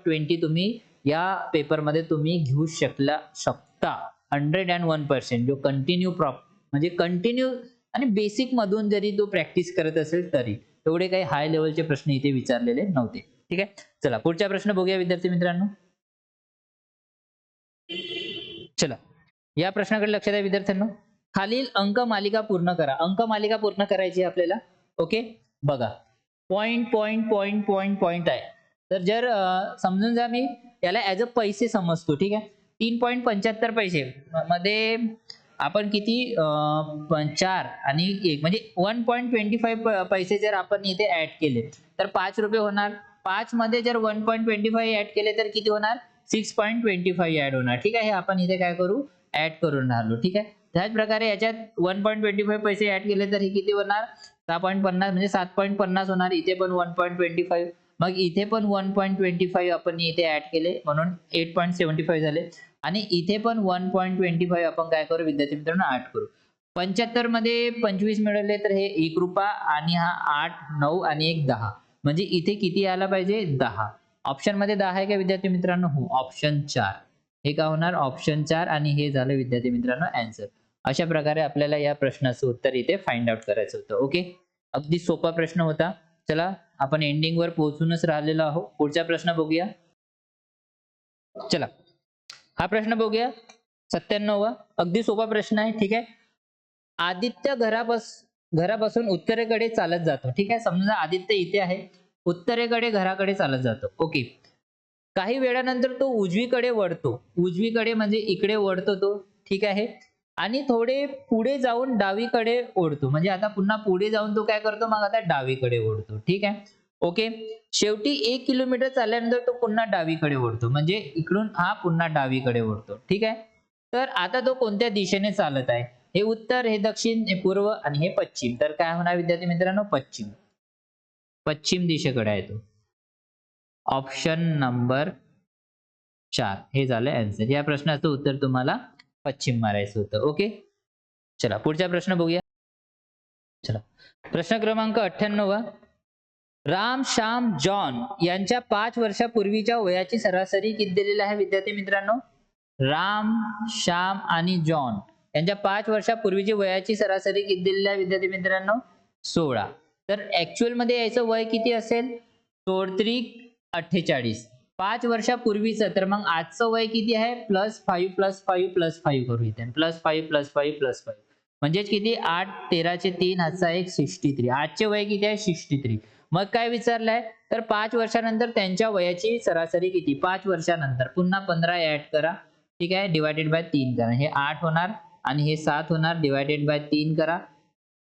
20 तुम्ही या पेपर मध्ये तुम्ही घेऊ शकता 101%. जो कंटिन्यू म्हणजे कंटिन्यू आणि बेसिक मधून जरी तो प्रॅक्टिस करत असेल तरी एवढे काही हाय लेवलचे प्रश्न इथे विचारलेले नव्हते. ठीक आहे, चला पुढचा प्रश्न बघूया विद्यार्थी मित्रांनो. चला या प्रश्नाकडे लक्ष द्या विद्यार्थ्यांनो. खालील अंक मालिका पूर्ण करा. अंक मालिका पूर्ण करायची आपल्याला. ओके, बघा point point point point point आहे. तर जर समजून जा, मी याला ऍज अ पैसे समजतो. ठीक आहे, 3.75 पैसे मध्ये आपण किती 4 आणि 1 म्हणजे 1.25 पैसे जर आपण इथे ऍड केले तर 5 रुपये होणार. 5 मध्ये जर 1.25 ऍड केले तर किती होणार? 6.25 ऍड होणार. ठीक आहे, हे आपण इथे काय करू ऍड करून राहिलो. ठीक आहे, त्याच प्रकारे याच्यात 1.25 पैसे ऍड केले तर हे किती होणार? 6.50 म्हणजे 7.50 होणार. इथे पण 1.25, मग इथे पण 1.25 आपण इथे ऍड केले म्हणून 8.75 झाले. आणि इथे पण 1.25 आपण काय करू विद्यार्थी मित्रांनो ऍड करू. 75 मध्ये 25 मिळाले तर हे 1 रुपया आणि हा 8 9 आणि 1 10 म्हणजे इथे किती आला पाहिजे 10. ऑप्शन मध्ये 10 आहे का विद्यार्थी मित्रांनो? हो, ऑप्शन 4 हे काय होणार? ऑप्शन 4. आणि हे झालं विद्यार्थी मित्रांनो आन्सर. अशा प्रकारे आपल्याला या प्रश्नाचं उत्तर इथे फाइंड आउट करायचं होतं. ओके, अगदी सोपा प्रश्न होता. चला आपण एंडिंग वर पोहोचूनच राहिलेलो आहोत. पुढचा प्रश्न बघूया. चला हा प्रश्न बघूया 97वा. अगदी सोपा प्रश्न आहे. ठीक आहे, आदित्य घरापासून उत्तरेकडे चालत जातो. ठीक आहे, समजा आदित्य इथे आहे, उत्तरेकडे घराकडे चालत जातो. ओके, काही वेळानंतर तो उजवीकडे वळतो. उजवीकडे म्हणजे इकडे वळतो तो. ठीक आहे, आणि थोडे पुढे जाऊन डावीकडे ओढतो. म्हणजे आता पुन्हा पुढे जाऊन तो काय करतो? मग आता डावीकडे ओढतो. ठीक आहे, ओके. शेवटी 1 किलोमीटर चालल्यानंतर तो पुन्हा डावीकडे ओढतो. म्हणजे इकडून हा पुन्हा डावीकडे ओढतो. ठीक आहे, तर आता तो कोणत्या दिशेने चालत आहे? हे उत्तर, हे दक्षिण, हे पूर्व आणि हे पश्चिम. तर काय होणार विद्यार्थी मित्रांनो? पश्चिम. पश्चिम दिशेकडे आहे तो. ऑप्शन नंबर 4 हे झालं आन्सर. या प्रश्नाचं उत्तर तुम्हाला पश्चिम मारायचं होतं. ओके, चला पुढचा प्रश्न बघूया. चला प्रश्न क्रमांक 98. राम श्याम जॉन यांच्या 5 वर्षापूर्वीच्या वयाची सरासरी किती दिलेली आहे विद्यार्थी मित्रांनो? राम श्याम आणि जॉन यांच्या 5 वर्षापूर्वीची वयाची सरासरी किती दिलेली आहे विद्यार्थी मित्रांनो? 16. तर ऍक्च्युअल मध्ये याचं वय किती असेल? 16 48. 5 वर्षापूर्वीचं, तर मग आजचं वय किती आहे? +5 +5 +5 करू इथे. +5 +5 +5 म्हणजेच किती? 8 13 चे 3 हातचा 1 63. आजचे वय किती आहे? 63. मग काय विचारलंय? तर 5 वर्षानंतर त्यांच्या वयाची सरासरी किती? 5 वर्षानंतर पुन्हा 15 ऍड करा. ठीक आहे, डिवायडेड बाय 3 करा. हे 8 होणार आणि हे 7 होणार. डिवायडेड बाय 3 करा.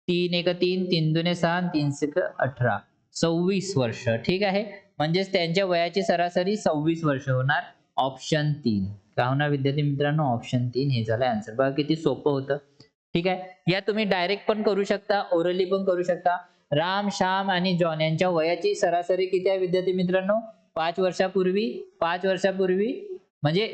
3 1 3 3 2 6 3 6 18 26 वर्ष. ठीक आहे, म्हणजेच त्यांच्या वयाची सरासरी 26 वर्ष होणार. ऑप्शन 3 काय होणार विद्यार्थी मित्रांनो? ऑप्शन 3 हे झालं आन्सर. बघा किती सोपं होतं. ठीक आहे, या तुम्ही डायरेक्ट पण करू शकता, ओरली पण करू शकता. राम श्याम आणि जॉन यांच्या वयाची सरासरी किती आहे विद्यार्थी मित्रांनो? 5 वर्षापूर्वी 5 वर्षापूर्वी म्हणजे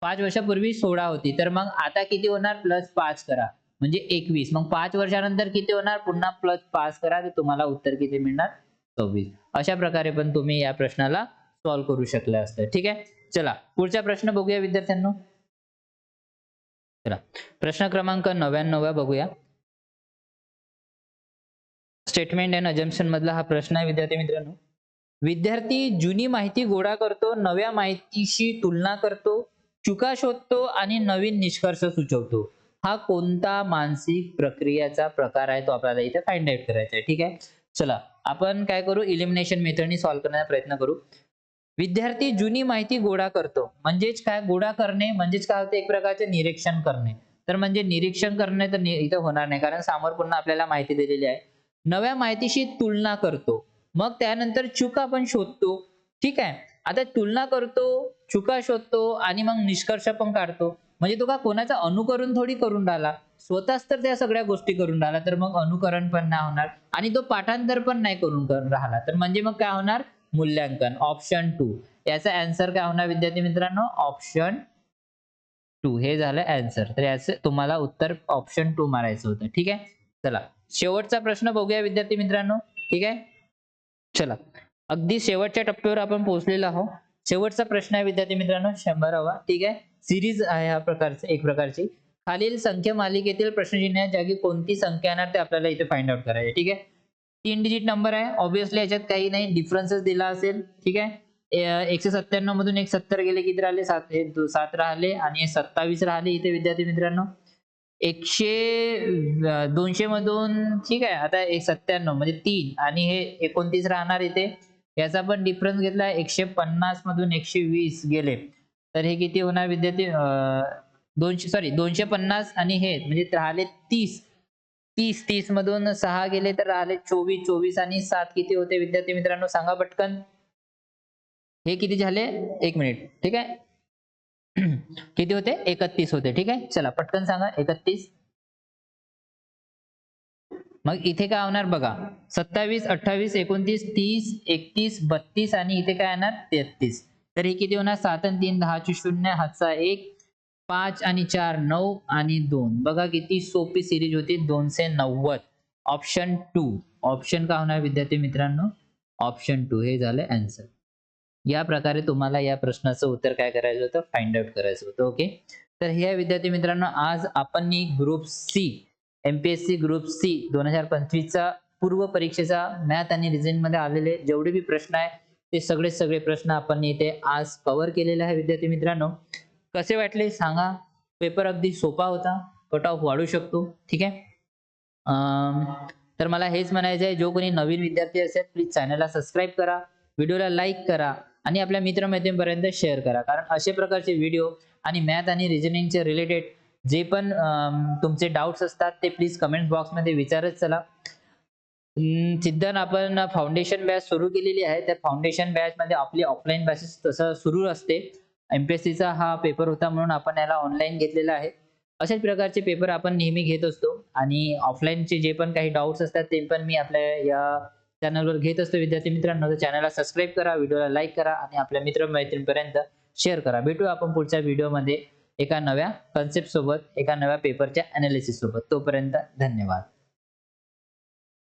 5 वर्षापूर्वी 16 होती, तर मग आता किती होणार? +5 करा म्हणजे 21. मग 5 वर्षानंतर किती होणार? पुन्हा +5 करा, तर तुम्हाला उत्तर किती मिळणार? 26. अशा प्रकारे पण तुम्ही या प्रश्नाला सॉल्व्ह करू शकले असते. ठीक आहे, चला पुढचा प्रश्न बघूया विद्यार्थ्यांनो. चला प्रश्न क्रमांक 99 बघूया. स्टेटमेंट अँड अजम्पशन मधला हा प्रश्न आहे विद्यार्थी मित्रांनो. विद्यार्थी जुनी माहिती गोळा करतो, नव्या माहितीशी तुलना करतो, चुका शोधतो आणि नवीन निष्कर्ष सुचवतो. हा कोणता मानसिक प्रक्रियाचा प्रकार आहे तो आपल्याला इथे फाइंड आउट करायचा आहे. ठीक आहे. चला आपण काय करू, इलिमिनेशन मेथडनी सॉल्व्ह करण्याचा प्रयत्न करू. विद्यार्थी जुनी माहिती गोळा करतो म्हणजेच काय, गोळा करणे म्हणजेच काय होते, एक प्रकारचे निरीक्षण करणे. तर म्हणजे निरीक्षण करणे तर इथं होणार नाही कारण समोर पुन्हा आपल्याला माहिती दिलेली आहे. नव्या माहितीशी तुलना करतो, मग त्यानंतर चुका पण शोधतो. ठीक आहे. आता तुलना करतो, चुका शोधतो आणि मग निष्कर्ष पण काढतो. म्हणजे तो का कोणाचं अनुकरण थोडी करून राहिला, स्वतःच तर त्या सगळ्या गोष्टी करून राहिला, तर मग अनुकरण पण नाही होणार आणि तो पाठांतर पण नाही करून राहिला, तर म्हणजे मग काय होणार, मूल्यांकन. ऑप्शन 2 याचा आन्सर काय होणार विद्यार्थी मित्रांनो, ऑप्शन 2 हे झालं आन्सर. तर याचं तुम्हाला उत्तर ऑप्शन 2 मारायचं होतं. ठीक आहे. चला शेवटचा प्रश्न बघूया विद्यार्थी मित्रांनो. ठीक आहे. चला अगदी शेवटच्या टप्प्यावर आपण पोहोचलेलो आहोत. शेवटचा प्रश्न आहे विद्यार्थी मित्रांनो 100वा. ठीक आहे. सिरीज आहे हा प्रकारची, एक प्रकारची. खालील संख्या मालिकेतील प्रश्नचिन्ह जागी कोणती संख्या येणार ते आपल्याला इथे फाइंड आउट करायचे. ठीक आहे. 3 डिजिट नंबर आहे, ऑब्विसली याच्यात काही नाही, डिफरन्सेस दिला असेल. ठीक आहे. 197 मधून 70 गेले, किती राहिले, 7 राहिले आणि 27 राहिले इथे विद्यार्थी मित्रांनो. 200 मधून, ठीक आहे, आता 97 म्हणजे 3 आणि हे 29 राहणार इथे. याचा पण डिफरन्स घेतला, 150 मधून 120 गेले, तर हे किती होणार विद्यार्थी, 250 आणि हे म्हणजे राहिले 30. 30 मधून 6 गेले तर राहिले 24. 24 आणि 7 किती होते विद्यार्थी मित्रांनो, सांगा पटकन. हे किती झाले, एक मिनिट. ठीक आहे. किती होते, 31 होते. ठीक आहे. चला पटकन सांगा, 31. मग इथे काय होणार बघा, 27, 28, 29, 30, 31, 32 आणि इथे काय येणार, 33. तर हे किती होणार, 7 आणि 3 10 चे 0, हातचा 1, 5 आणि 4 9 आणि 2. बघा किती सोपी सिरीज होती, 290. ऑप्शन 2. ऑप्शन काय होणार विद्यार्थी मित्रांनो, ऑप्शन 2 हे झालं आन्सर. या प्रकारे तुम्हाला या प्रश्नाचं उत्तर काय करायचं होतं, फाइंड आउट करायचं होतं. ओके. तर हे विद्यार्थी मित्रांनो आज आपण group C, MPSC group C 2025 चा पूर्व परीक्षेचा मॅथ आणि रिझनिंग मध्ये आलेले जेवढे बी प्रश्न आहे ते सगळे प्रश्न आपण इथे आज कव्हर केलेले आहे विद्यार्थी मित्रांनो. कसे वाटले सांगा. पेपर अगदी सोपा होता, कट ऑफ वाढू शकतो. ठीक आहे. तर मला हेच म्हणायचं आहे, जो कोणी नवीन विद्यार्थी असेल प्लीज चॅनलला सबस्क्राईब करा, व्हिडिओला लाईक करा आणि आपल्या मित्रमैत्रिणींपर्यंत शेअर करा. कारण असे प्रकारचे व्हिडिओ आणि मॅथ आणि रिझनिंगचे रिलेटेड जे पण तुमचे डाउट्स असतात ते प्लीज कमेंट बॉक्समध्ये विचारत चला. सिद्धन आपण फाउंडेशन बॅच सुरू केलेली आहे. त्या फाउंडेशन बॅच मध्ये आपली ऑफलाईन बॅचेस तसं सुरू असते. एमपीएससीचा हा पेपर होता म्हणून आपण याला ऑनलाईन घेतलेला आहे. अशाच प्रकारचे पेपर आपण नेहमी घेत असतो आणि ऑफलाईनचे जे पण काही डाउट्स असतात ते पण मी आपल्या या चॅनलवर घेत असतो विद्यार्थी मित्रांनो. तर चॅनलला सबस्क्राईब करा, व्हिडिओला लाईक करा आणि आपल्या मित्रमैत्रिणींपर्यंत शेअर करा. भेटू आपण पुढच्या व्हिडिओमध्ये एका नव्या कन्सेप्ट सोबत, एका नव्या पेपरच्या अनालिसिस सोबत. तोपर्यंत धन्यवाद.